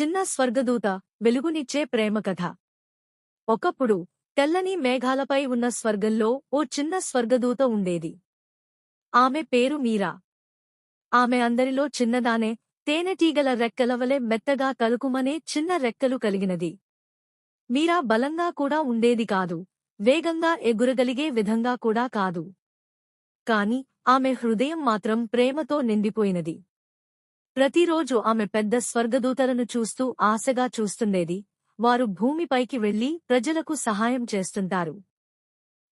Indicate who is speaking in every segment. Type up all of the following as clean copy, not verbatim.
Speaker 1: చిన్న స్వర్గదూత వెలుగునిచ్చే ప్రేమకథ. ఒకప్పుడు తెల్లని మేఘాలపై ఉన్న స్వర్గంలో ఓ చిన్న స్వర్గదూత ఉండేది. ఆమె పేరు మీరా. ఆమె అందరిలో చిన్నదానే, తేనెటీగల రెక్కలవలె మెత్తగా కలుకుమనే చిన్న రెక్కలు కలిగినది. మీరా బలంగా కూడా ఉండేది కాదు, వేగంగా ఎగురగలిగే విధంగా కూడా కాదు. కాని ఆమె హృదయం మాత్రం ప్రేమతో నిండిపోయినది. ప్రతిరోజు ఆమె పెద్ద స్వర్గదూతలను చూస్తూ ఆశగా చూస్తుండేది. వారు భూమిపైకి వెళ్లి ప్రజలకు సహాయం చేస్తుంటారు.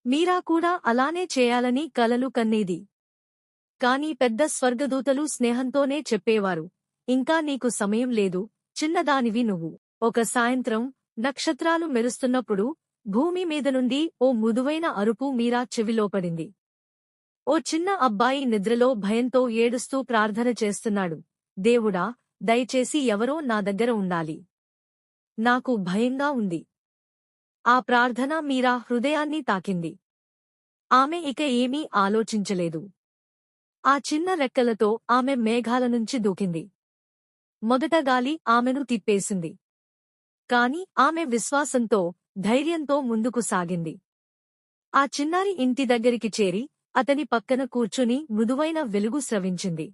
Speaker 1: మీరా కూడా అలానే చేయాలని కలలు కనేది. కాని పెద్ద స్వర్గదూతలు స్నేహంతోనే చెప్పేవారు, ఇంకా నీకు సమయం లేదు, చిన్నదానివి నువ్వు. ఒక సాయంత్రం నక్షత్రాలు మెరుస్తున్నప్పుడు భూమి మీద నుండి ఓ మృదువైన అరుపు మీరా చెవిలో పడింది. ఓ చిన్న అబ్బాయి నిద్రలో భయంతో ఏడుస్తూ ప్రార్థన చేస్తున్నాడు. దేవుడా, దయచేసి ఎవరో నా దగ్గర ఉండాలి. నాకు భయంగా ఉంది. ఆ ప్రార్థన మీరా హృదయాన్ని తాకింది. ఆమె ఇక ఏమీ ఆలోచించలేదు. ఆ చిన్న రెక్కలతో ఆమె మేఘాల నుంచి దూకింది. మొదట గాలి ఆమెను తిప్పేసింది. కాని ఆమె విశ్వాసంతో, ధైర్యంతో ముందుకు సాగింది. ఆ చిన్నారి ఇంటి దగ్గరికి చేరి అతని పక్కన కూర్చుని మృదువైన వెలుగు స్రవించింది.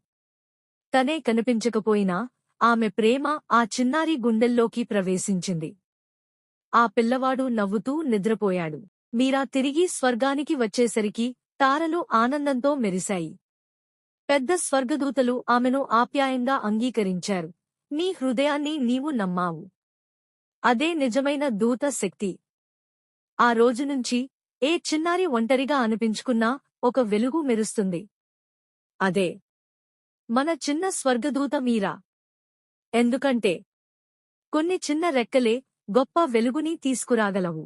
Speaker 1: తనే కనిపించకపోయినా ఆమె ప్రేమ ఆ చిన్నారి గుండెల్లోకి ప్రవేశించింది. ఆ పిల్లవాడు నవ్వుతూ నిద్రపోయాడు. మీరా తిరిగి స్వర్గానికి వచ్చేసరికి తారలు ఆనందంతో మెరిశాయి. పెద్ద స్వర్గదూతలు ఆమెను ఆప్యాయంగా అంగీకరించారు. నీ హృదయాన్ని నీవు నమ్మావు. అదే నిజమైన దూత శక్తి. ఆ రోజునుంచి ఏ చిన్నారి ఒంటరిగా అనిపించుకున్నా ఒక వెలుగు మెరుస్తుంది. అదే మన చిన్న స్వర్గదూత మీరా. ఎందుకంటే కొన్ని చిన్న రెక్కలే గొప్ప వెలుగుని తీసుకురాగలవు.